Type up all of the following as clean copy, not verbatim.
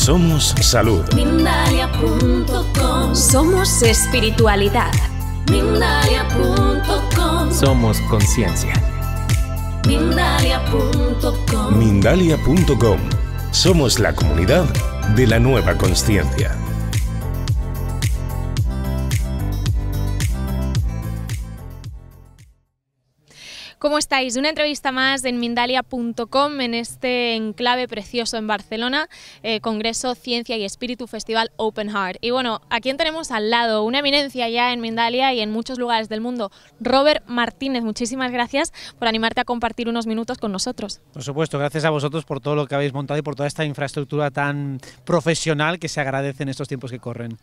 Somos salud. Mindalia.com. Somos espiritualidad. Mindalia.com. Somos conciencia. Mindalia.com. Mindalia.com. Somos la comunidad de la nueva consciencia. ¿Cómo estáis? Una entrevista más en Mindalia.com en este enclave precioso en Barcelona, Congreso Ciencia y Espíritu Festival Open Heart. Y bueno, ¿a quién tenemos al lado? Una eminencia ya en Mindalia y en muchos lugares del mundo, Robert Martínez. Muchísimas gracias por animarte a compartir unos minutos con nosotros. Por supuesto, gracias a vosotros por todo lo que habéis montado y por toda esta infraestructura tan profesional que se agradece en estos tiempos que corren.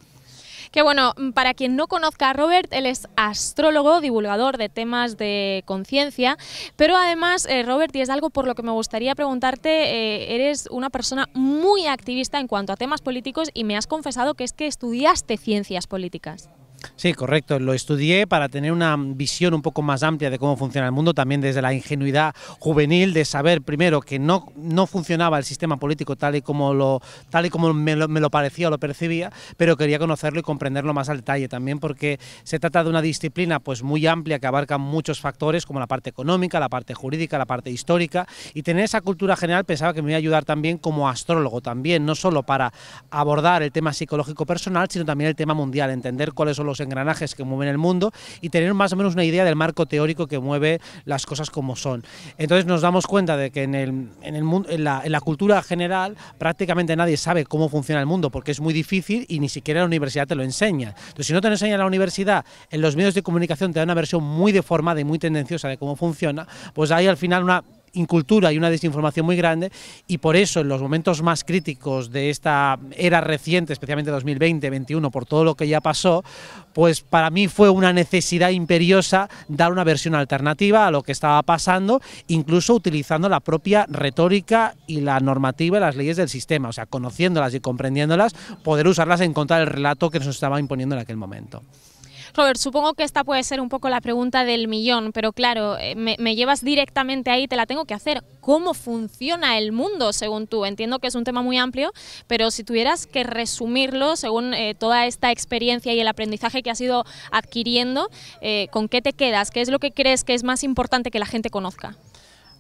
Que bueno, para quien no conozca a Robert, él es astrólogo, divulgador de temas de conciencia, pero además, Robert, y es algo por lo que me gustaría preguntarte, eres una persona muy activista en cuanto a temas políticos y me has confesado que es que estudiaste ciencias políticas. Sí, correcto. Lo estudié para tener una visión un poco más amplia de cómo funciona el mundo, también desde la ingenuidad juvenil de saber primero que no funcionaba el sistema político tal y como me lo parecía o lo percibía, pero quería conocerlo y comprenderlo más al detalle también, porque se trata de una disciplina pues muy amplia que abarca muchos factores como la parte económica, la parte jurídica, la parte histórica, y tener esa cultura general pensaba que me iba a ayudar también como astrólogo, también no solo para abordar el tema psicológico personal, sino también el tema mundial, entender cuáles son los engranajes que mueven el mundo y tener más o menos una idea del marco teórico que mueve las cosas como son. Entonces nos damos cuenta de que en la cultura general prácticamente nadie sabe cómo funciona el mundo porque es muy difícil y ni siquiera la universidad te lo enseña. Entonces si no te lo enseña la universidad, en los medios de comunicación te da una versión muy deformada y muy tendenciosa de cómo funciona, pues hay al final una incultura y una desinformación muy grande, y por eso en los momentos más críticos de esta era reciente, especialmente 2020-21, por todo lo que ya pasó, pues para mí fue una necesidad imperiosa dar una versión alternativa a lo que estaba pasando, incluso utilizando la propia retórica y la normativa y las leyes del sistema, o sea, conociéndolas y comprendiéndolas, poder usarlas en contra del relato que nos estaba imponiendo en aquel momento. Robert, supongo que esta puede ser un poco la pregunta del millón, pero claro, me llevas directamente ahí, te la tengo que hacer. ¿Cómo funciona el mundo según tú? Entiendo que es un tema muy amplio, pero si tuvieras que resumirlo según toda esta experiencia y el aprendizaje que has ido adquiriendo, ¿con qué te quedas? ¿Qué es lo que crees que es más importante que la gente conozca?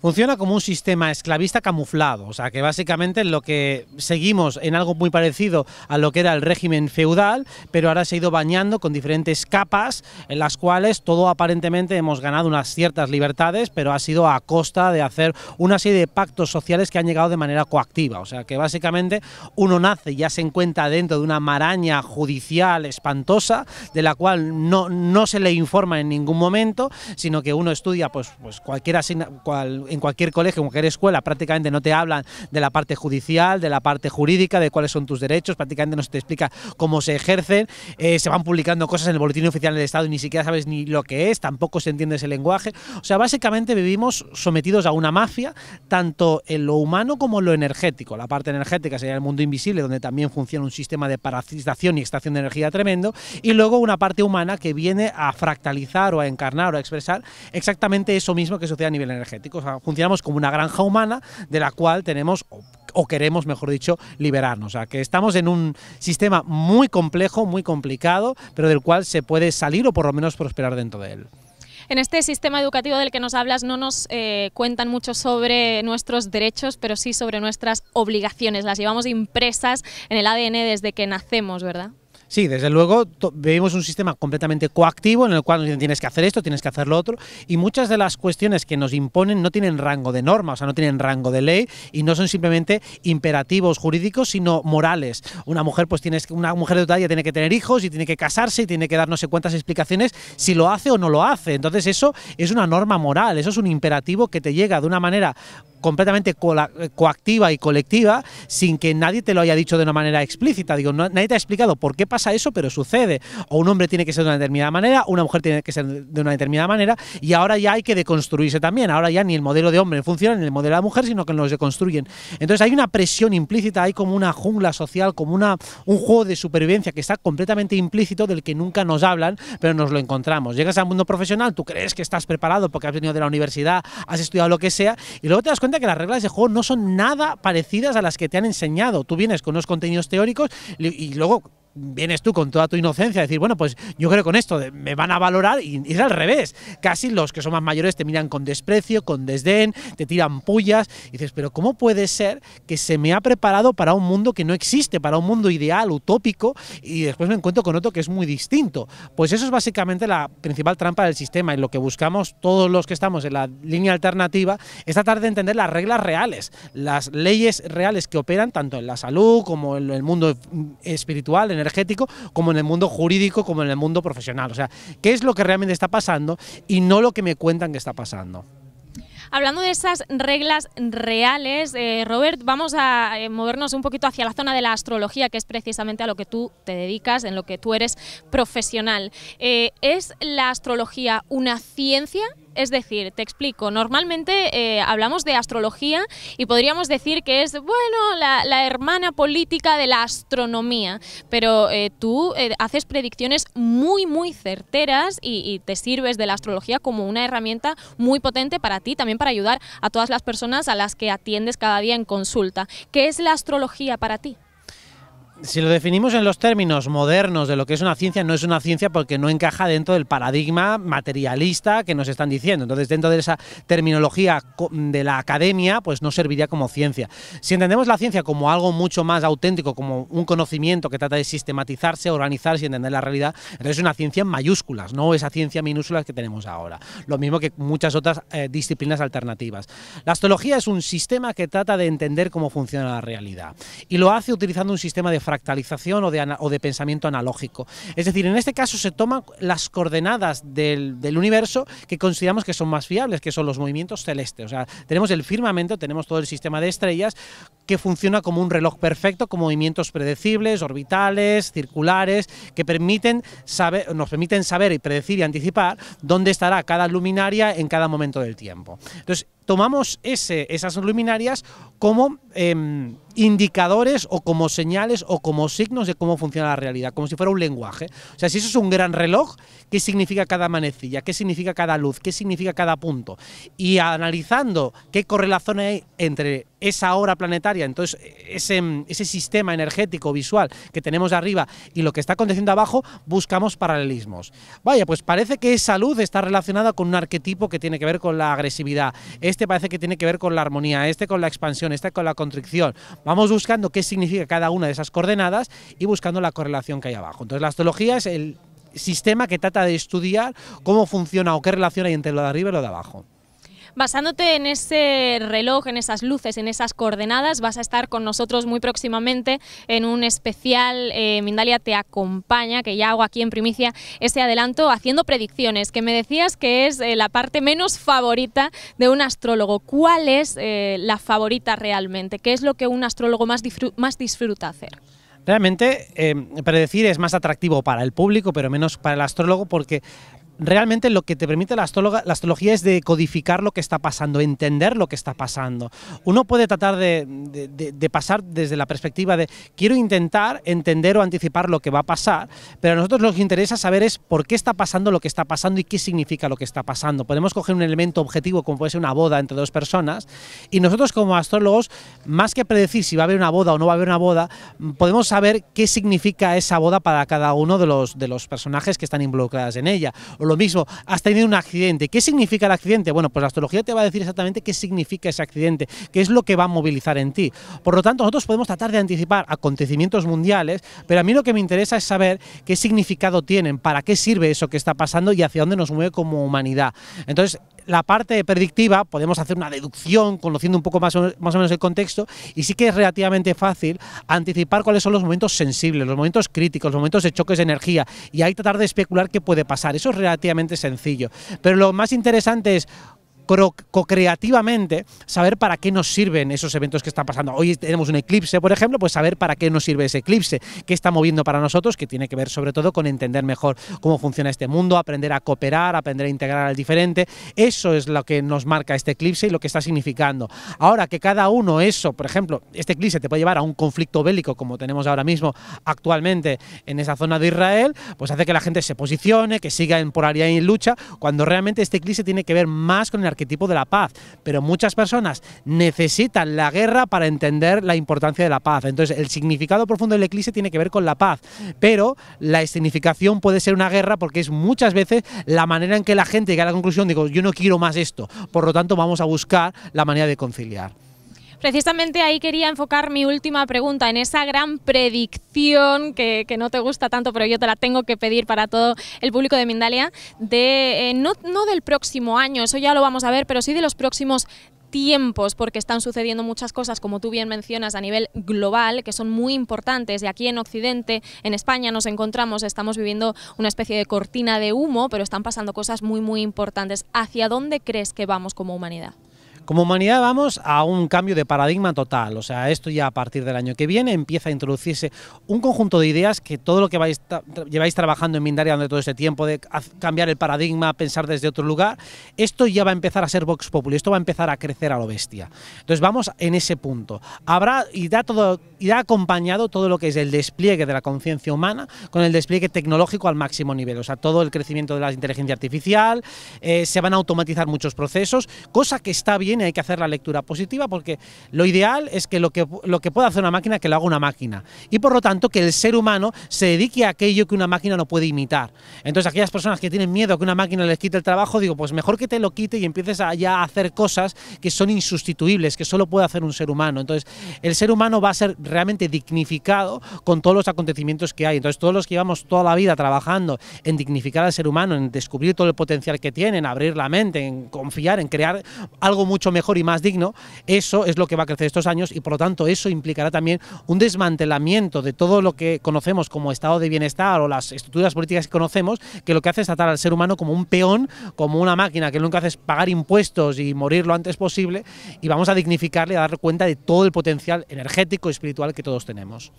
Funciona como un sistema esclavista camuflado, o sea que básicamente lo que seguimos en algo muy parecido a lo que era el régimen feudal, pero ahora se ha ido bañando con diferentes capas en las cuales todo aparentemente hemos ganado unas ciertas libertades, pero ha sido a costa de hacer una serie de pactos sociales que han llegado de manera coactiva, o sea que básicamente uno nace y ya se encuentra dentro de una maraña judicial espantosa de la cual no se le informa en ningún momento, sino que uno estudia pues en cualquier colegio, en cualquier escuela, prácticamente no te hablan de la parte judicial, de la parte jurídica, de cuáles son tus derechos, prácticamente no se te explica cómo se ejercen, se van publicando cosas en el boletín oficial del Estado y ni siquiera sabes ni lo que es, tampoco se entiende ese lenguaje, o sea, básicamente vivimos sometidos a una mafia, tanto en lo humano como en lo energético. La parte energética sería el mundo invisible, donde también funciona un sistema de parasitación y extracción de energía tremendo, y luego una parte humana que viene a fractalizar o a encarnar o a expresar exactamente eso mismo que sucede a nivel energético. O sea, funcionamos como una granja humana de la cual tenemos o queremos, mejor dicho, liberarnos. O sea, que estamos en un sistema muy complejo, muy complicado, pero del cual se puede salir o por lo menos prosperar dentro de él. En este sistema educativo del que nos hablas no nos cuentan mucho sobre nuestros derechos, pero sí sobre nuestras obligaciones. Las llevamos impresas en el ADN desde que nacemos, ¿verdad? Sí, desde luego vivimos un sistema completamente coactivo en el cual nos dicen tienes que hacer esto, tienes que hacer lo otro, y muchas de las cuestiones que nos imponen no tienen rango de norma, o sea, no tienen rango de ley y no son simplemente imperativos jurídicos, sino morales. Una mujer de total ya tiene que tener hijos y tiene que casarse y tiene que dar no sé cuántas explicaciones si lo hace o no lo hace. Entonces eso es una norma moral, eso es un imperativo que te llega de una manera completamente coactiva y colectiva sin que nadie te lo haya dicho de una manera explícita. Digo, nadie te ha explicado por qué pasa eso, pero sucede. O un hombre tiene que ser de una determinada manera, una mujer tiene que ser de una determinada manera, y ahora ya hay que deconstruirse también. Ahora ya ni el modelo de hombre funciona ni el modelo de la mujer, sino que nos deconstruyen. Entonces hay una presión implícita, hay como una jungla social, como un juego de supervivencia que está completamente implícito, del que nunca nos hablan, pero nos lo encontramos. Llegas al mundo profesional, tú crees que estás preparado porque has venido de la universidad, has estudiado lo que sea, y luego te das cuenta cuenta que las reglas de juego no son nada parecidas a las que te han enseñado. Tú vienes con unos contenidos teóricos y luego vienes tú con toda tu inocencia a decir, bueno, pues yo creo que con esto me van a valorar, y es al revés. Casi los que son más mayores te miran con desprecio, con desdén, te tiran pullas, y dices, pero ¿cómo puede ser que se me ha preparado para un mundo que no existe, para un mundo ideal, utópico, y después me encuentro con otro que es muy distinto? Pues eso es básicamente la principal trampa del sistema, y lo que buscamos todos los que estamos en la línea alternativa es tratar de entender las reglas reales, las leyes reales que operan tanto en la salud como en el mundo espiritual, energético, como en el mundo jurídico, como en el mundo profesional. O sea, ¿qué es lo que realmente está pasando y no lo que me cuentan que está pasando? Hablando de esas reglas reales, Robert, vamos a movernos un poquito hacia la zona de la astrología, que es precisamente a lo que tú te dedicas, en lo que tú eres profesional. ¿Es la astrología una ciencia? Es decir, te explico, normalmente hablamos de astrología y podríamos decir que es, bueno, la hermana política de la astronomía, pero tú haces predicciones muy certeras y te sirves de la astrología como una herramienta muy potente para ti, también para ayudar a todas las personas a las que atiendes cada día en consulta. ¿Qué es la astrología para ti? Si lo definimos en los términos modernos de lo que es una ciencia, no es una ciencia porque no encaja dentro del paradigma materialista que nos están diciendo. Entonces, dentro de esa terminología de la academia, pues no serviría como ciencia. Si entendemos la ciencia como algo mucho más auténtico, como un conocimiento que trata de sistematizarse, organizarse y entender la realidad, entonces es una ciencia en mayúsculas, no esa ciencia minúscula que tenemos ahora. Lo mismo que muchas otras disciplinas alternativas. La astrología es un sistema que trata de entender cómo funciona la realidad y lo hace utilizando un sistema de fractalización o de pensamiento analógico. Es decir, en este caso se toman las coordenadas del universo que consideramos que son más fiables, que son los movimientos celestes. O sea, tenemos el firmamento, tenemos todo el sistema de estrellas que funciona como un reloj perfecto, con movimientos predecibles, orbitales, circulares, que nos permiten saber y predecir y anticipar dónde estará cada luminaria en cada momento del tiempo. Entonces, tomamos esas luminarias como indicadores o como señales o como signos de cómo funciona la realidad, como si fuera un lenguaje. O sea, si eso es un gran reloj, ¿qué significa cada manecilla? ¿Qué significa cada luz? ¿Qué significa cada punto? Y analizando qué correlación hay entre esa hora planetaria, entonces ese sistema energético visual que tenemos arriba y lo que está aconteciendo abajo, buscamos paralelismos. Vaya, pues parece que esa luz está relacionada con un arquetipo que tiene que ver con la agresividad, parece que tiene que ver con la armonía, con la expansión, con la constricción. Vamos buscando qué significa cada una de esas coordenadas y buscando la correlación que hay abajo. Entonces la astrología es el sistema que trata de estudiar cómo funciona o qué relación hay entre lo de arriba y lo de abajo. Basándote en ese reloj, en esas luces, en esas coordenadas, vas a estar con nosotros muy próximamente en un especial Mindalia te acompaña, que ya hago aquí en primicia ese adelanto, haciendo predicciones, que me decías que es la parte menos favorita de un astrólogo. ¿Cuál es la favorita realmente? ¿Qué es lo que un astrólogo más disfruta hacer? Realmente predecir es más atractivo para el público, pero menos para el astrólogo, porque realmente lo que te permite la astrología es decodificar lo que está pasando, entender lo que está pasando. Uno puede tratar de pasar desde la perspectiva de quiero intentar entender o anticipar lo que va a pasar, pero a nosotros lo que interesa saber es por qué está pasando lo que está pasando y qué significa lo que está pasando. Podemos coger un elemento objetivo como puede ser una boda entre dos personas y nosotros como astrólogos, más que predecir si va a haber una boda o no va a haber una boda, podemos saber qué significa esa boda para cada uno de los personajes que están involucrados en ella. O lo mismo, has tenido un accidente. ¿Qué significa el accidente? Bueno, pues la astrología te va a decir exactamente qué significa ese accidente, qué es lo que va a movilizar en ti. Por lo tanto, nosotros podemos tratar de anticipar acontecimientos mundiales, pero a mí lo que me interesa es saber qué significado tienen, para qué sirve eso que está pasando y hacia dónde nos mueve como humanidad. Entonces, la parte predictiva, podemos hacer una deducción conociendo un poco más o menos el contexto y sí que es relativamente fácil anticipar cuáles son los momentos sensibles, los momentos críticos, los momentos de choques de energía y ahí tratar de especular qué puede pasar. Eso es relativamente sencillo, pero lo más interesante es co-creativamente saber para qué nos sirven esos eventos que están pasando. Hoy tenemos un eclipse, por ejemplo, pues saber para qué nos sirve ese eclipse, qué está moviendo para nosotros, que tiene que ver sobre todo con entender mejor cómo funciona este mundo, aprender a cooperar, aprender a integrar al diferente. Eso es lo que nos marca este eclipse y lo que está significando. Ahora que cada uno eso, por ejemplo, este eclipse te puede llevar a un conflicto bélico como tenemos ahora mismo actualmente en esa zona de Israel, pues hace que la gente se posicione, que siga en polaridad y en lucha, cuando realmente este eclipse tiene que ver más con el arquetipo de la paz, pero muchas personas necesitan la guerra para entender la importancia de la paz. Entonces, el significado profundo del eclipse tiene que ver con la paz, pero la escenificación puede ser una guerra porque es muchas veces la manera en que la gente llega a la conclusión, digo, yo no quiero más esto, por lo tanto vamos a buscar la manera de conciliar. Precisamente ahí quería enfocar mi última pregunta, en esa gran predicción que no te gusta tanto, pero yo te la tengo que pedir para todo el público de Mindalia, de no del próximo año, eso ya lo vamos a ver, pero sí de los próximos tiempos, porque están sucediendo muchas cosas, como tú bien mencionas, a nivel global, que son muy importantes. Y aquí en Occidente, en España, nos encontramos, estamos viviendo una especie de cortina de humo, pero están pasando cosas muy, muy importantes. ¿Hacia dónde crees que vamos como humanidad? Como humanidad vamos a un cambio de paradigma total, o sea, esto ya a partir del año que viene empieza a introducirse un conjunto de ideas que todo lo que lleváis trabajando en Mindalia durante todo este tiempo, de cambiar el paradigma, pensar desde otro lugar, esto ya va a empezar a ser Vox Populi, esto va a empezar a crecer a lo bestia. Entonces vamos en ese punto. Irá acompañado todo lo que es el despliegue de la conciencia humana con el despliegue tecnológico al máximo nivel, o sea, todo el crecimiento de la inteligencia artificial, se van a automatizar muchos procesos, cosa que está bien. Hay que hacer la lectura positiva porque lo ideal es que lo que pueda hacer una máquina, que lo haga una máquina, y por lo tanto que el ser humano se dedique a aquello que una máquina no puede imitar. Entonces aquellas personas que tienen miedo a que una máquina les quite el trabajo, digo, pues mejor que te lo quite y empieces ya a hacer cosas que son insustituibles, que solo puede hacer un ser humano. Entonces el ser humano va a ser realmente dignificado con todos los acontecimientos que hay. Entonces todos los que llevamos toda la vida trabajando en dignificar al ser humano, en descubrir todo el potencial que tiene, en abrir la mente, en confiar, en crear algo mucho mejor y más digno, eso es lo que va a crecer estos años y por lo tanto eso implicará también un desmantelamiento de todo lo que conocemos como estado de bienestar o las estructuras políticas que conocemos, que lo que hace es tratar al ser humano como un peón, como una máquina que lo único que hace es pagar impuestos y morir lo antes posible, y vamos a dignificarle, a dar cuenta de todo el potencial energético y espiritual que todos tenemos.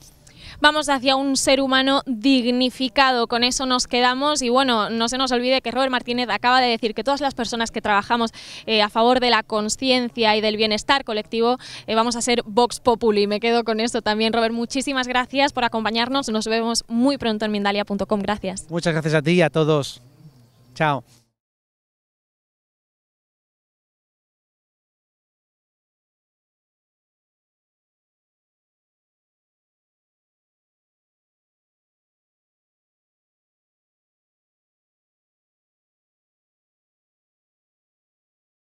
Vamos hacia un ser humano dignificado, con eso nos quedamos. Y bueno, no se nos olvide que Robert Martínez acaba de decir que todas las personas que trabajamos a favor de la conciencia y del bienestar colectivo vamos a ser Vox Populi. Me quedo con esto también, Robert. Muchísimas gracias por acompañarnos, nos vemos muy pronto en Mindalia.com. Gracias. Muchas gracias a ti y a todos. Chao.